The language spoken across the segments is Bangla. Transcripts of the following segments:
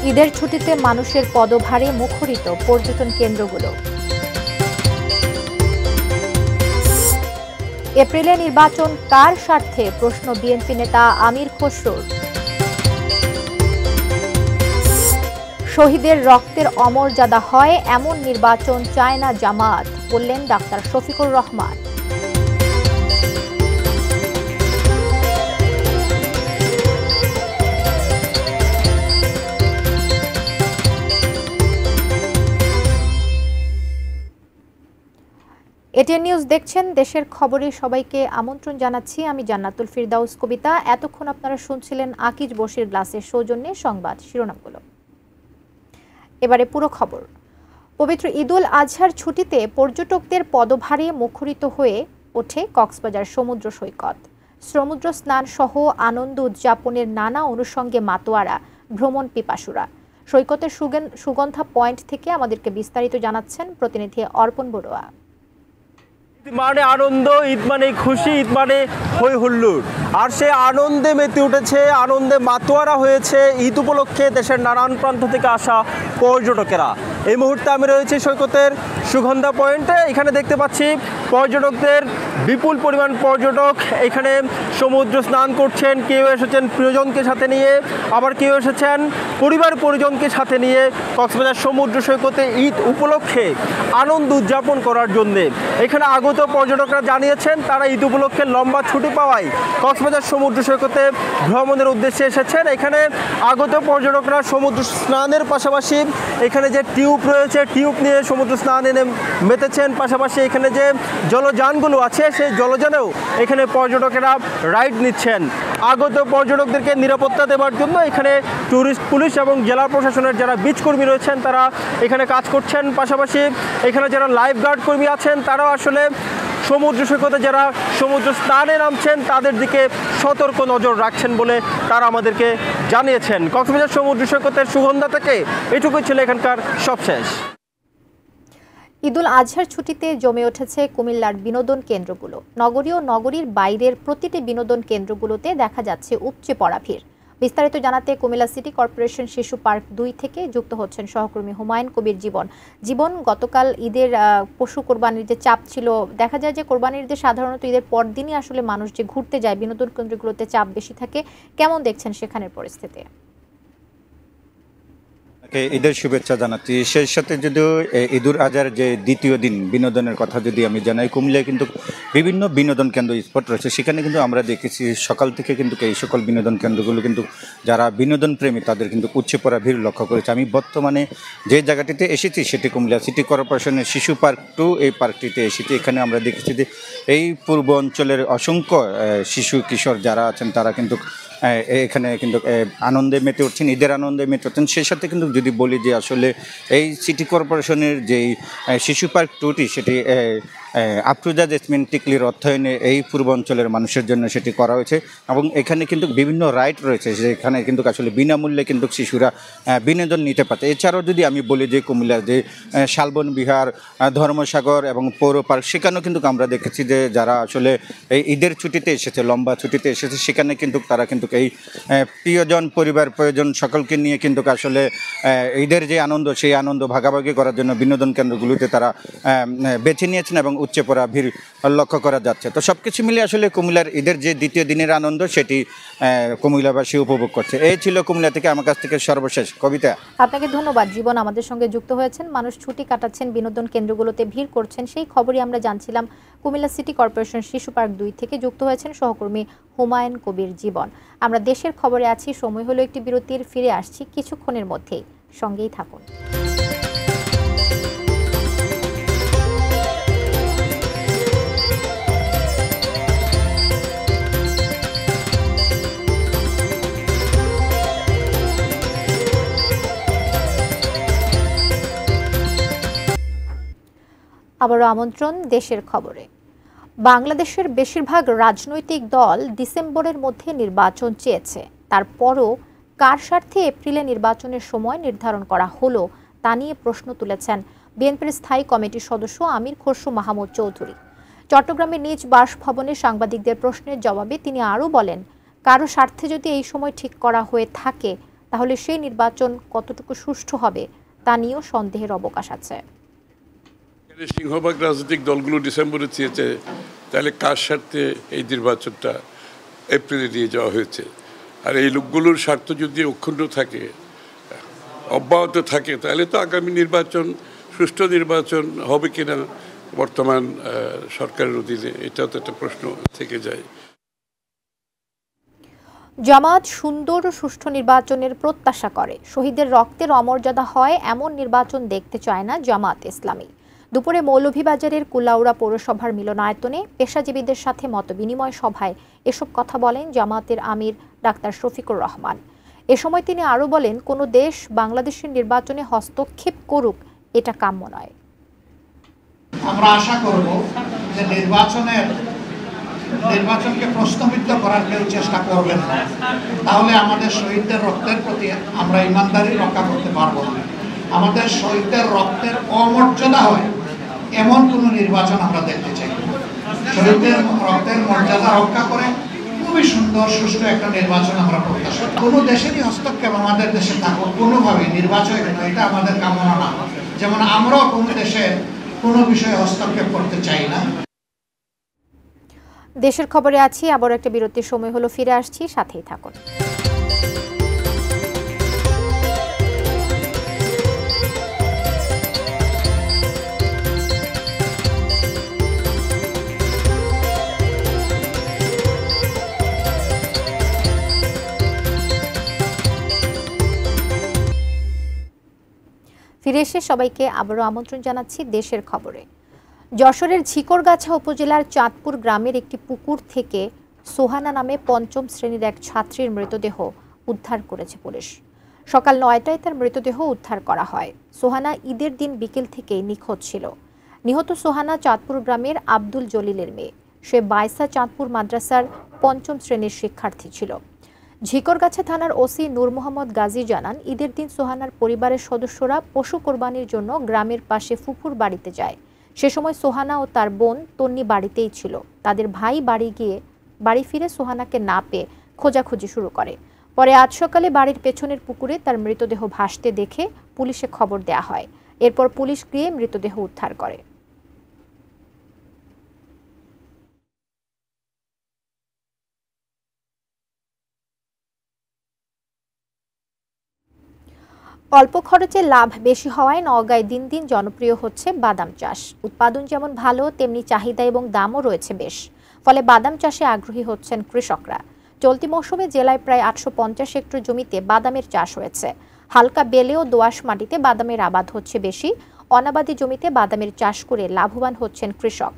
ঈদের ছুটিতে মানুষের পদভারে মুখরিত পর্যটন কেন্দ্রগুলো। এপ্রিলে নির্বাচন কার স্বার্থে, প্রশ্ন বিএনপি নেতা আমির খসরুর। শহীদের রক্তের অমর্যাদা হয়, এমন নির্বাচন চায় না জামায়াত, বললেন doctor Shafiqur Rahman. ATN news দেখছেন। দেশের খবরে সবাইকে আমন্ত্রণ জানাচ্ছি। আমি জান্নাতুল ফিরদাউস কবিতা। এতক্ষণ আপনারা শুনছিলেন আকিজ বশির গ্লাসের সৌজন্যে সংবাদ শিরোনামগুলো। এবারে পুরো খবর। পবিত্র ঈদুল আজহার ছুটিতে পর্যটকদের পদভারে মুখরিত হয়ে ওঠে কক্সবাজার সমুদ্র সৈকত। সমুদ্র স্নান সহ আনন্দ উদযাপনের নানা অনুষঙ্গে মাতোয়ারা ভ্রমণ পিপাসুরা। সৈকতের সুগন্ধা পয়েন্ট থেকে আমাদেরকে বিস্তারিত জানাচ্ছেন প্রতিনিধি অর্পণ বড়ুয়া। ঈদ মানে আনন্দ, ঈদ মানে খুশি, ঈদ মানে হই হুল্লোড়। আর সে আনন্দে মেতে উঠেছে, আনন্দে মাতোয়ারা হয়েছে ঈদ উপলক্ষে দেশের নানান প্রান্ত থেকে আসা পর্যটকেরা। এই মুহূর্তে আমি রয়েছি সৈকতের সুগন্ধা পয়েন্টে। এখানে দেখতে পাচ্ছি পর্যটকদের বিপুল পরিমাণ পর্যটক এখানে সমুদ্র স্নান করছেন। কেউ এসেছেন প্রিয়জনকে সাথে নিয়ে, আবার কেউ এসেছেন পরিবার পরিজনকে সাথে নিয়ে কক্সবাজার সমুদ্র সৈকতে ঈদ উপলক্ষে আনন্দ উদযাপন করার জন্যে। এখানে আগত পর্যটকরা জানিয়েছেন তারা ঈদ উপলক্ষে লম্বা ছুটি পাওয়ায় কক্সবাজার সমুদ্র সৈকতে ভ্রমণের উদ্দেশ্যে এসেছেন। এখানে আগত পর্যটকরা সমুদ্র স্নানের পাশাপাশি এখানে যে টিউব রয়েছে, টিউব নিয়ে সমুদ্র স্নান এনে মেতেছেন। পাশাপাশি এখানে যে জলযানগুলো আছে সেই জলযানেও এখানে পর্যটকেরা রাইড নিচ্ছেন। আগত পর্যটকদেরকে নিরাপত্তা দেওয়ার জন্য এখানে ট্যুরিস্ট পুলিশ এবং জেলা প্রশাসনের যারা বিচ কর্মী রয়েছেন তারা এখানে কাজ করছেন। পাশাপাশি এখানে যারা লাইফ গার্ড কর্মী আছেন তারাও আসলে সমুদ্র সৈকতে যারা সমুদ্র স্নানে নামছেন তাদের দিকে সতর্ক নজর রাখছেন বলে তারা আমাদেরকে জানিয়েছেন। কক্সবাজার সমুদ্র সৈকতের সুগন্ধা থেকে এটুকুই ছিল এখানকার সবশেষ। ঈদুল আজহার ছুটিতে জমে উঠেছে কুমিল্লার বিনোদন কেন্দ্রগুলো। নগরী ও নগরীর বাইরের প্রতিটি বিনোদন কেন্দ্রগুলোতে দেখা যাচ্ছে উপচে পড়া ভিড়। বিস্তারিত জানাতে কুমিল্লা সিটি কর্পোরেশন শিশু পার্ক 2 থেকে যুক্ত হচ্ছেন সহকর্মী হুমায়ুন কবির জীবন। গতকাল ঈদের পশু কোরবানির যে চাপ ছিল, দেখা যায় যে কোরবানির ঈদে সাধারণত ঈদের পরদিনই আসলে মানুষ যে ঘুরতে যায়, বিনোদন কেন্দ্রগুলোতে চাপ বেশি থাকে। কেমন দেখছেন সেখানের পরিস্থিতি? ঈদের শুভেচ্ছা জানাচ্ছি। সেই সাথে যদিও ঈদুল আজহার যে দ্বিতীয় দিন বিনোদনের কথা যদি আমি জানাই, কুমিল্লায় কিন্তু বিভিন্ন বিনোদন কেন্দ্র স্পট রয়েছে। সেখানে কিন্তু আমরা দেখেছি সকাল থেকে কিন্তু এই সকল বিনোদন কেন্দ্রগুলো কিন্তু যারা বিনোদন প্রেমী তাদের কিন্তু উপচে পড়া ভিড় লক্ষ্য করেছে। আমি বর্তমানে যে জায়গাটিতে এসেছি সেটি কুমিল্লা সিটি কর্পোরেশনের শিশু পার্ক 2 এই পার্কটিতে এসেছি। এখানে আমরা দেখেছি যে এই পূর্ব অঞ্চলের অসংখ্য শিশু কিশোর যারা আছেন তারা কিন্তু এখানে কিন্তু আনন্দে মেতে উঠছেন, ঈদের আনন্দে মেতে উঠছেন। সেই সাথে কিন্তু যদি বলি যে আসলে এই সিটি কর্পোরেশনের যেই শিশু পার্ক 2টি সেটি আফরোজা জেসমিন টিকলির অর্থায়নে এই পূর্বাঞ্চলের মানুষের জন্য সেটি করা হয়েছে এবং এখানে কিন্তু বিভিন্ন রাইড রয়েছে, যেখানে কিন্তু আসলে বিনামূল্যে কিন্তু শিশুরা বিনোদন নিতে পারছে। এছাড়াও যদি আমি বলি যে কুমিল্লার যে শালবন বিহার, ধর্মসাগর এবং পৌর পার্ক, সেখানেও কিন্তু আমরা দেখেছি যে যারা আসলে এই ঈদের ছুটিতে এসেছে, লম্বা ছুটিতে এসেছে, সেখানে কিন্তু তারা কিন্তু এই প্রিয়জন, পরিবার প্রয়োজন সকলকে নিয়ে কিন্তু আসলে ঈদের যে আনন্দ সেই আনন্দ ভাগাভাগি করার জন্য বিনোদন কেন্দ্রগুলিতে তারা বেছে নিয়েছেন এবং উচ্চে পড়া ভিড় লক্ষ্য করা যাচ্ছে। তো সব কিছু মিলে আসলে কুমিল্লার ঈদের যে দ্বিতীয় দিনের আনন্দ সেটি কুমিল্লাবাসী উপভোগ করছে। এই ছিল কুমিল্লা থেকে আমার কাছ থেকে সর্বশেষ কবিতা। আপনাকে ধন্যবাদ জীবন, আমাদের সঙ্গে যুক্ত হয়েছেন। মানুষ ছুটি কাটাচ্ছেন, বিনোদন কেন্দ্রগুলোতে ভিড় করছেন, সেই খবরই আমরা জানছিলাম। কুমিল্লা সিটি কর্পোরেশন শিশু পার্ক 2 থেকে যুক্ত হয়েছেন সহকর্মী হুমায়ুন কবির জীবন। আমরা দেশের খবরে আছি, সময় হলো একটি বিরতির, ফিরে আসছি কিছুক্ষণের মধ্যেই, সঙ্গেই থাকুন। আবারও আমন্ত্রণ দেশের খবরে। বাংলাদেশের বেশিরভাগ রাজনৈতিক দল ডিসেম্বরের মধ্যে নির্বাচন চেয়েছে। তারপরও কার স্বার্থে এপ্রিলে নির্বাচনের সময় নির্ধারণ করা হলো তা নিয়ে প্রশ্ন তুলেছেন বিএনপির স্থায়ী কমিটির সদস্য আমির খসরু মাহমুদ চৌধুরী। চট্টগ্রামের নিজ বাসভবনে সাংবাদিকদের প্রশ্নের জবাবে তিনি আরও বলেন, কারো স্বার্থে যদি এই সময় ঠিক করা হয়ে থাকে তাহলে সেই নির্বাচন কতটুকু সুষ্ঠু হবে তা নিয়েও সন্দেহের অবকাশ আছে। সিংহভাগ রাজনৈতিক দলগুলো ডিসেম্বরে চেয়েছে, তাহলে কার স্বার্থে এই নির্বাচনটা এপ্রিলে নিয়ে যাওয়া হয়েছে? আর এই লোকগুলোর স্বার্থ যদি অক্ষুণ্ণ থাকে, অব্যাহত থাকে, তাহলে তো আগামী নির্বাচন সুষ্ঠু নির্বাচন হবে কিনা বর্তমান সরকারের অধীনে, এটাও তো একটা প্রশ্ন থেকে যায়। জামাত সুন্দর ও সুষ্ঠু নির্বাচনের প্রত্যাশা করে। শহীদের রক্তের অমর্যাদা হয় এমন নির্বাচন দেখতে চায় না জামাত ইসলামী। দুপুরে মৌলভীবাজারের কুলাউড়া পৌরসভার মিলনায়তনে পেশাজীবীদের সাথে মতবিনিময় সভায় এসব কথা বলেন জামাতের আমির ডাক্তার শফিকুর রহমান। এ সময় তিনি আরও বলেন, কোনো দেশ বাংলাদেশের নির্বাচনে হস্তক্ষেপ করুক এটা কাম্য নয়। আমরা আশা করব যে নির্বাচনকে প্রশ্নবিদ্ধ করার কেউ চেষ্টা করবেন না, তাহলে আমাদের শহীদদের রক্তের প্রতি আমরা ইমানদারি রক্ষা করতে পারবো না। আমাদের শহীদদের রক্তের অমর্যাদা হয় এমন কোনো নির্বাচন আমরা দেখতে চাই। শহীদদের রক্তের মর্যাদা রক্ষা করে খুবই সুন্দর সুষ্ঠু একটা নির্বাচন আমরা প্রত্যাশা করি। কোনো দেশেরই হস্তক্ষেপ আমাদের দেশে থাকুক কোনোভাবেই নির্বাচন, এটা আমাদের কামনা না। যেমন আমরাও কোনো দেশের কোনো বিষয়ে হস্তক্ষেপ করতে চাই না। দেশের খবরে আছি, আবার একটা বিরতির সময় হলো, ফিরে আসছি, সাথেই থাকুন। ফিরে এসে সবাইকে আবারও আমন্ত্রণ জানাচ্ছি দেশের খবরে। যশোরের ঝিকরগাছা উপজেলার চাঁদপুর গ্রামের একটি পুকুর থেকে সোহানা নামে ৫ম শ্রেণীর এক ছাত্রীর মৃতদেহ উদ্ধার করেছে পুলিশ। সকাল ৯টায় তার মৃতদেহ উদ্ধার করা হয়। সোহানা ঈদের দিন বিকেল থেকেই নিখোঁজ ছিল। নিহত সোহানা চাঁদপুর গ্রামের আব্দুল জলিলের মেয়ে। সে বাইসা চাঁদপুর মাদ্রাসার ৫ম শ্রেণীর শিক্ষার্থী ছিল। ঝিকরগাছা থানার ওসি নূর মোহাম্মদ গাজী জানান, ঈদের দিন সোহানার পরিবারের সদস্যরা পশু কোরবানির জন্য গ্রামের পাশে ফুফুর বাড়িতে যায়। সে সময় সোহানা ও তার বোন তন্নি বাড়িতেই ছিল। তাদের ভাই বাড়ি ফিরে সোহানাকে না পেয়ে খোঁজাখুঁজি শুরু করে। পরে আজ সকালে বাড়ির পেছনের পুকুরে তার মৃতদেহ ভাসতে দেখে পুলিশে খবর দেয়া হয়। এরপর পুলিশ গিয়ে মৃতদেহ উদ্ধার করে। অল্প খরচে লাভ বেশি হওয়ায় নওগাঁয় দিন দিন জনপ্রিয় হচ্ছে বাদাম চাষ। উৎপাদন যেমন ভালো, তেমনি চাহিদা এবং দামও রয়েছে বেশ। ফলে বাদাম চাষে আগ্রহী হচ্ছেন কৃষকরা। চলতি মৌসুমে জেলায় প্রায় ৮৫০ হেক্টর জমিতে বাদামের চাষ হয়েছে। হালকা বেলে ও দোআঁশ মাটিতে বাদামের আবাদ হচ্ছে বেশি। অনাবাদি জমিতে বাদামের চাষ করে লাভবান হচ্ছেন কৃষক।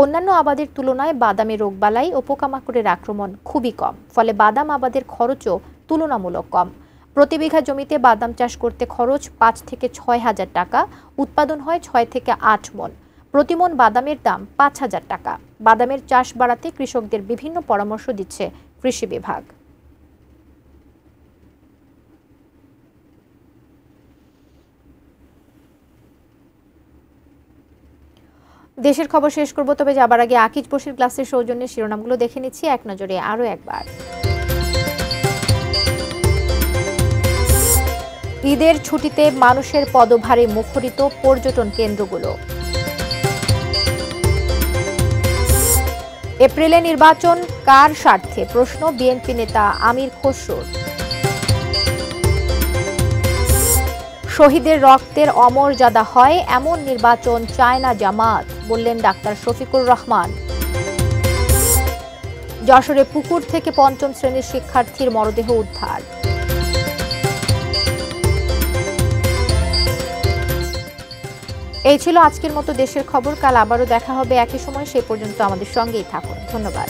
অন্যান্য আবাদের তুলনায় বাদামে রোগবালাই ও পোকামাকড়ের আক্রমণ খুবই কম। ফলে বাদাম আবাদের খরচও তুলনামূলক কম। প্রতি বিঘা জমিতে বাদাম চাষ করতে খরচ ৫ থেকে ৬ হাজার টাকা। উৎপাদন হয় ৬ থেকে ৮ মণ। প্রতি মণ বাদামের দাম ৫,০০০ টাকা। বাদামের চাষ বাড়াতে কৃষকদের বিভিন্ন পরামর্শ দিচ্ছে কৃষি বিভাগ। দেশের খবর শেষ করব, তবে যাবার আগে আকিজ বশির ক্লাসের সৌজন্যে শিরোনামগুলো দেখে নিচ্ছি এক নজরে আরও একবার। ঈদের ছুটিতে মানুষের পদভারে মুখরিত পর্যটন কেন্দ্রগুলো। এপ্রিলে নির্বাচন কার স্বার্থে? প্রশ্ন বিএনপি নেতা আমির খসরুর। শহীদের রক্তের অমর্যাদা হয় এমন নির্বাচন চায় না জামাত, বললেন ডাক্তার শফিকুর রহমান। যশোরে পুকুর থেকে ৫ম শ্রেণীর শিক্ষার্থীর মরদেহ উদ্ধার। এই ছিল আজকের মতো দেশের খবর। কাল আবারও দেখা হবে একই সময়। সে পর্যন্ত আমাদের সঙ্গেই থাকুন। ধন্যবাদ।